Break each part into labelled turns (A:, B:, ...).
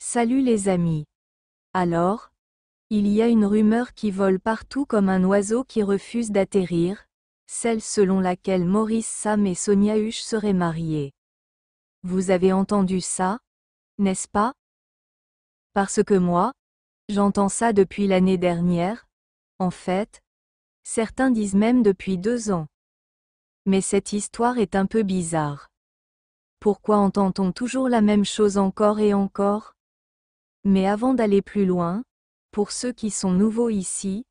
A: Salut les amis. Alors, il y a une rumeur qui vole partout comme un oiseau qui refuse d'atterrir, celle selon laquelle Maurice Sam et Sonia Huche seraient mariés. Vous avez entendu ça, n'est-ce pas? Parce que moi, j'entends ça depuis l'année dernière, en fait, certains disent même depuis 2 ans. Mais cette histoire est un peu bizarre. Pourquoi entend-on toujours la même chose encore et encore? Mais avant d'aller plus loin, pour ceux qui sont nouveaux ici,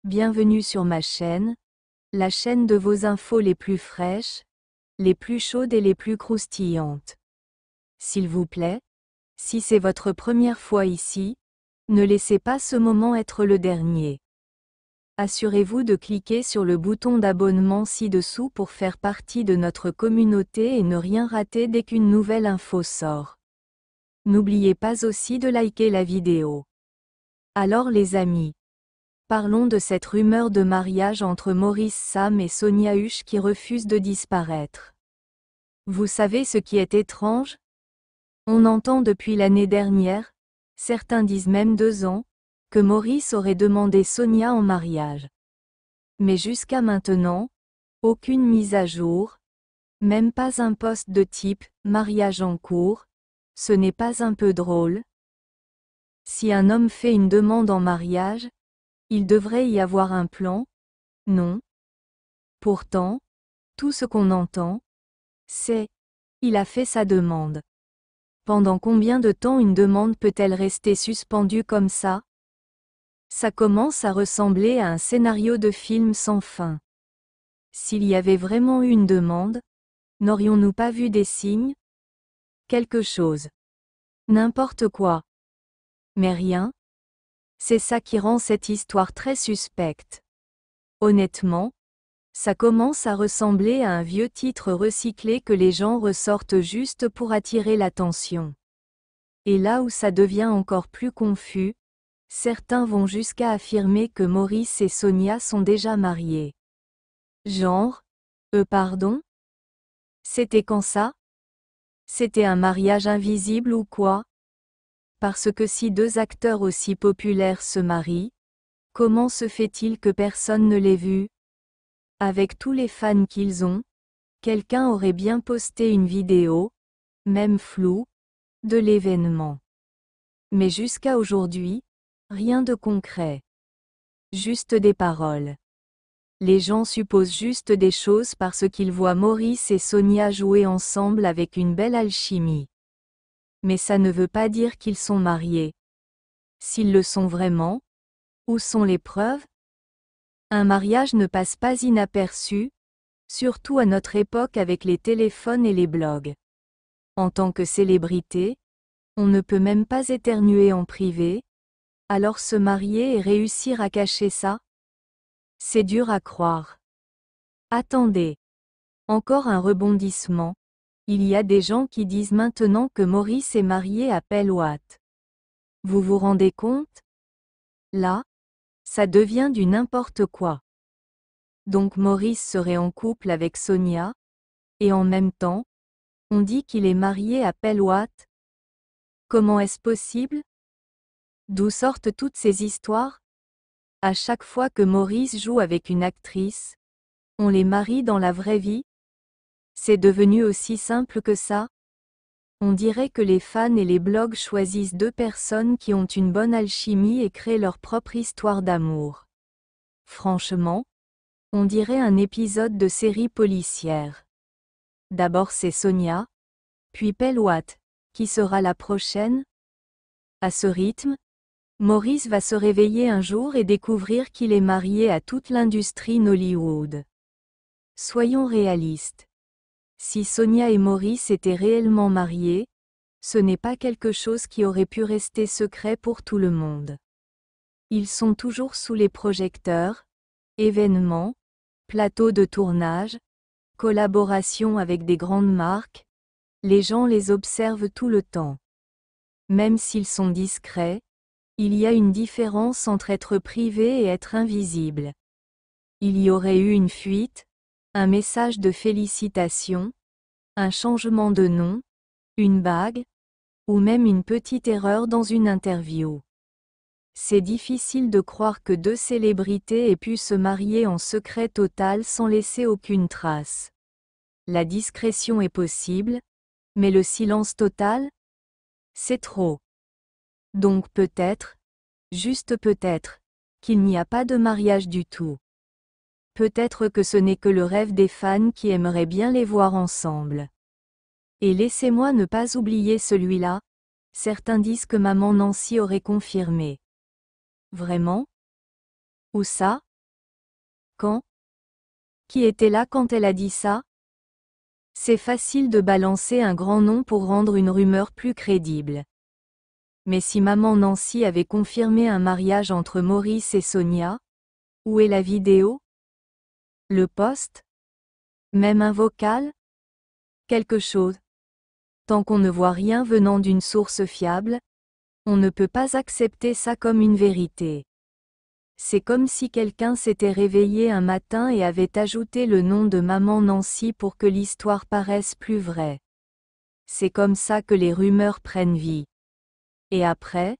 A: bienvenue sur ma chaîne, la chaîne de vos infos les plus fraîches, les plus chaudes et les plus croustillantes. S'il vous plaît, si c'est votre première fois ici, ne laissez pas ce moment être le dernier. Assurez-vous de cliquer sur le bouton d'abonnement ci-dessous pour faire partie de notre communauté et ne rien rater dès qu'une nouvelle info sort. N'oubliez pas aussi de liker la vidéo. Alors les amis, parlons de cette rumeur de mariage entre Maurice Sam et Sonia Huche qui refuse de disparaître. Vous savez ce qui est étrange? On entend depuis l'année dernière, certains disent même 2 ans, que Maurice aurait demandé Sonia en mariage. Mais jusqu'à maintenant, aucune mise à jour, même pas un post de type « mariage en cours », ce n'est pas un peu drôle? Si un homme fait une demande en mariage, il devrait y avoir un plan, non? Pourtant, tout ce qu'on entend, c'est « il a fait sa demande ». Pendant combien de temps une demande peut-elle rester suspendue comme ça? Ça commence à ressembler à un scénario de film sans fin. S'il y avait vraiment eu une demande, n'aurions-nous pas vu des signes? Quelque chose. N'importe quoi. Mais rien? C'est ça qui rend cette histoire très suspecte. Honnêtement, ça commence à ressembler à un vieux titre recyclé que les gens ressortent juste pour attirer l'attention. Et là où ça devient encore plus confus, certains vont jusqu'à affirmer que Maurice et Sonia sont déjà mariés. Genre, pardon? C'était quand ça? C'était un mariage invisible ou quoi? Parce que si deux acteurs aussi populaires se marient, comment se fait-il que personne ne l'ait vu? Avec tous les fans qu'ils ont, quelqu'un aurait bien posté une vidéo, même floue, de l'événement. Mais jusqu'à aujourd'hui, rien de concret. Juste des paroles. Les gens supposent juste des choses parce qu'ils voient Maurice et Sonia jouer ensemble avec une belle alchimie. Mais ça ne veut pas dire qu'ils sont mariés. S'ils le sont vraiment, où sont les preuves? Un mariage ne passe pas inaperçu, surtout à notre époque avec les téléphones et les blogs. En tant que célébrité, on ne peut même pas éternuer en privé, alors se marier et réussir à cacher ça? C'est dur à croire. Attendez. Encore un rebondissement. Il y a des gens qui disent maintenant que Maurice est marié à Pelle Watt. Vous vous rendez compte? Là, ça devient du n'importe quoi. Donc Maurice serait en couple avec Sonia, et en même temps, on dit qu'il est marié à Pelle Watt. Comment est-ce possible? D'où sortent toutes ces histoires? À chaque fois que Maurice joue avec une actrice, on les marie dans la vraie vie? C'est devenu aussi simple que ça? On dirait que les fans et les blogs choisissent deux personnes qui ont une bonne alchimie et créent leur propre histoire d'amour. Franchement, on dirait un épisode de série policière. D'abord c'est Sonia, puis Pelle Watt. Qui sera la prochaine? À ce rythme, Maurice va se réveiller un jour et découvrir qu'il est marié à toute l'industrie Nollywood. Soyons réalistes. Si Sonia et Maurice étaient réellement mariés, ce n'est pas quelque chose qui aurait pu rester secret pour tout le monde. Ils sont toujours sous les projecteurs, événements, plateaux de tournage, collaborations avec des grandes marques, les gens les observent tout le temps. Même s'ils sont discrets, il y a une différence entre être privé et être invisible. Il y aurait eu une fuite, un message de félicitations, un changement de nom, une bague, ou même une petite erreur dans une interview. C'est difficile de croire que deux célébrités aient pu se marier en secret total sans laisser aucune trace. La discrétion est possible, mais le silence total? C'est trop. Donc peut-être, juste peut-être, qu'il n'y a pas de mariage du tout. Peut-être que ce n'est que le rêve des fans qui aimeraient bien les voir ensemble. Et laissez-moi ne pas oublier celui-là, certains disent que maman Nancy aurait confirmé. Vraiment? Où ça? Quand? Qui était là quand elle a dit ça? C'est facile de balancer un grand nom pour rendre une rumeur plus crédible. Mais si maman Nancy avait confirmé un mariage entre Maurice et Sonia, où est la vidéo? Le post? Même un vocal? Quelque chose. Tant qu'on ne voit rien venant d'une source fiable, on ne peut pas accepter ça comme une vérité. C'est comme si quelqu'un s'était réveillé un matin et avait ajouté le nom de maman Nancy pour que l'histoire paraisse plus vraie. C'est comme ça que les rumeurs prennent vie. Et après,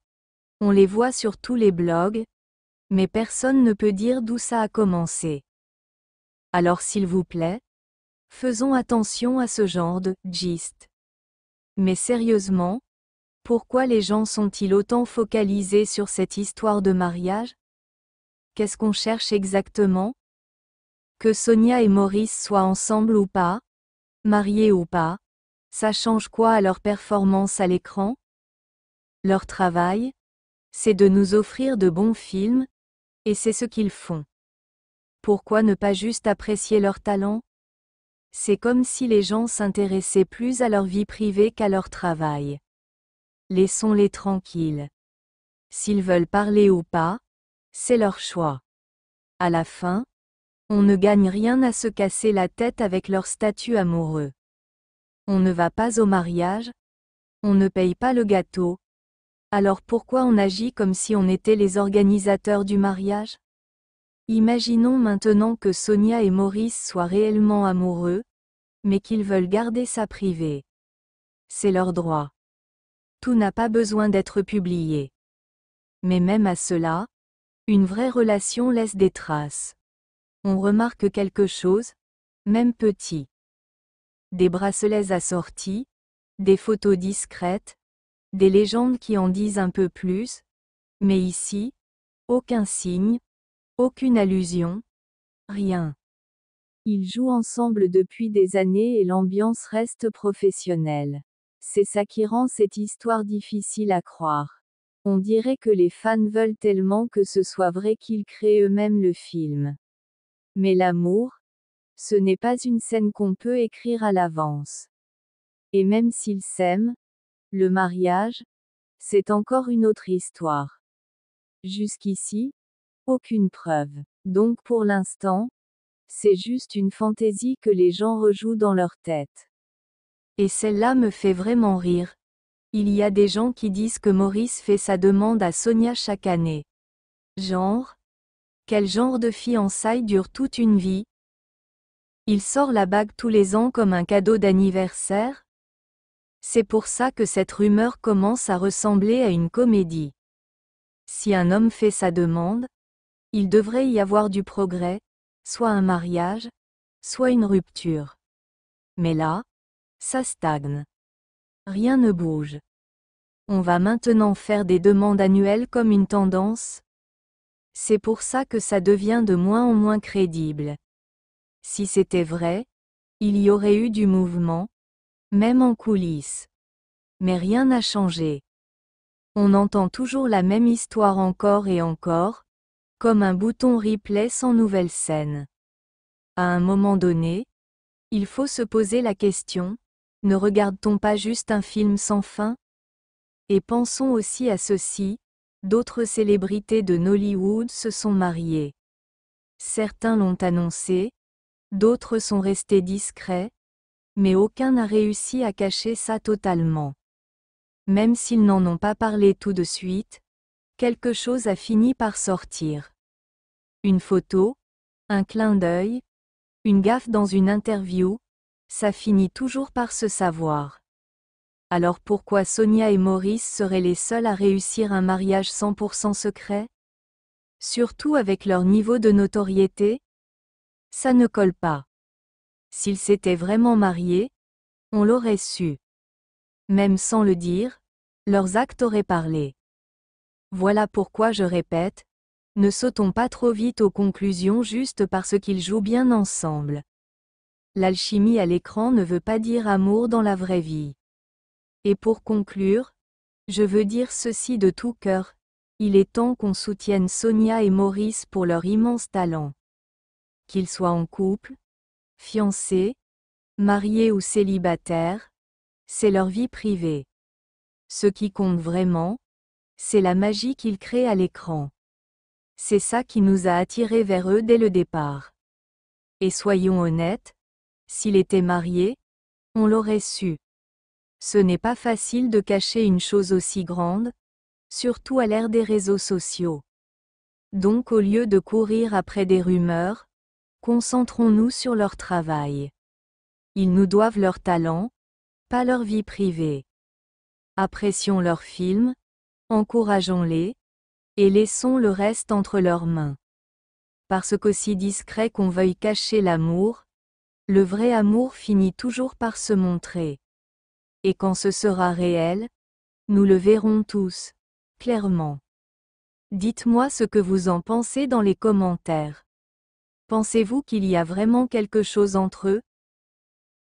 A: on les voit sur tous les blogs, mais personne ne peut dire d'où ça a commencé. Alors s'il vous plaît, faisons attention à ce genre de gist. Mais sérieusement, pourquoi les gens sont-ils autant focalisés sur cette histoire de mariage? Qu'est-ce qu'on cherche exactement? Que Sonia et Maurice soient ensemble ou pas, mariés ou pas, ça change quoi à leur performance à l'écran? Leur travail, c'est de nous offrir de bons films, et c'est ce qu'ils font. Pourquoi ne pas juste apprécier leur talent? C'est comme si les gens s'intéressaient plus à leur vie privée qu'à leur travail. Laissons-les tranquilles. S'ils veulent parler ou pas, c'est leur choix. À la fin, on ne gagne rien à se casser la tête avec leur statut amoureux. On ne va pas au mariage, on ne paye pas le gâteau. Alors pourquoi on agit comme si on était les organisateurs du mariage? Imaginons maintenant que Sonia et Maurice soient réellement amoureux, mais qu'ils veulent garder ça privé. C'est leur droit. Tout n'a pas besoin d'être publié. Mais même à cela, une vraie relation laisse des traces. On remarque quelque chose, même petit. Des bracelets assortis, des photos discrètes, des légendes qui en disent un peu plus, mais ici, aucun signe, aucune allusion, rien. Ils jouent ensemble depuis des années et l'ambiance reste professionnelle. C'est ça qui rend cette histoire difficile à croire. On dirait que les fans veulent tellement que ce soit vrai qu'ils créent eux-mêmes le film. Mais l'amour, ce n'est pas une scène qu'on peut écrire à l'avance. Et même s'ils s'aiment, le mariage, c'est encore une autre histoire. Jusqu'ici, aucune preuve. Donc pour l'instant, c'est juste une fantaisie que les gens rejouent dans leur tête. Et celle-là me fait vraiment rire. Il y a des gens qui disent que Maurice fait sa demande à Sonia chaque année. Genre? Quel genre de fiançailles dure toute une vie? Il sort la bague tous les ans comme un cadeau d'anniversaire? C'est pour ça que cette rumeur commence à ressembler à une comédie. Si un homme fait sa demande, il devrait y avoir du progrès, soit un mariage, soit une rupture. Mais là, ça stagne. Rien ne bouge. On va maintenant faire des demandes annuelles comme une tendance? C'est pour ça que ça devient de moins en moins crédible. Si c'était vrai, il y aurait eu du mouvement, même en coulisses. Mais rien n'a changé. On entend toujours la même histoire encore et encore, comme un bouton replay sans nouvelle scène. À un moment donné, il faut se poser la question, ne regarde-t-on pas juste un film sans fin? Et pensons aussi à ceci, d'autres célébrités de Nollywood se sont mariées. Certains l'ont annoncé, d'autres sont restés discrets, mais aucun n'a réussi à cacher ça totalement. Même s'ils n'en ont pas parlé tout de suite, quelque chose a fini par sortir. Une photo, un clin d'œil, une gaffe dans une interview, ça finit toujours par se savoir. Alors pourquoi Sonia et Maurice seraient les seuls à réussir un mariage 100% secret? Surtout avec leur niveau de notoriété? Ça ne colle pas. S'ils s'étaient vraiment mariés, on l'aurait su. Même sans le dire, leurs actes auraient parlé. Voilà pourquoi je répète, ne sautons pas trop vite aux conclusions juste parce qu'ils jouent bien ensemble. L'alchimie à l'écran ne veut pas dire amour dans la vraie vie. Et pour conclure, je veux dire ceci de tout cœur, il est temps qu'on soutienne Sonia et Maurice pour leur immense talent. Qu'ils soient en couple, fiancés, mariés ou célibataires, c'est leur vie privée. Ce qui compte vraiment, c'est la magie qu'ils créent à l'écran. C'est ça qui nous a attirés vers eux dès le départ. Et soyons honnêtes, s'il était marié, on l'aurait su. Ce n'est pas facile de cacher une chose aussi grande, surtout à l'ère des réseaux sociaux. Donc au lieu de courir après des rumeurs, concentrons-nous sur leur travail. Ils nous doivent leur talent, pas leur vie privée. Apprécions leurs films, encourageons-les, et laissons le reste entre leurs mains. Parce qu'aussi discret qu'on veuille cacher l'amour, le vrai amour finit toujours par se montrer. Et quand ce sera réel, nous le verrons tous, clairement. Dites-moi ce que vous en pensez dans les commentaires. Pensez-vous qu'il y a vraiment quelque chose entre eux?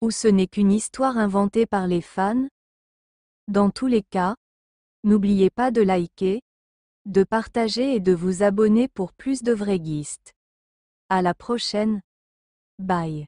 A: Ou ce n'est qu'une histoire inventée par les fans? Dans tous les cas, n'oubliez pas de liker, de partager et de vous abonner pour plus de vrais guists. À la prochaine. Bye.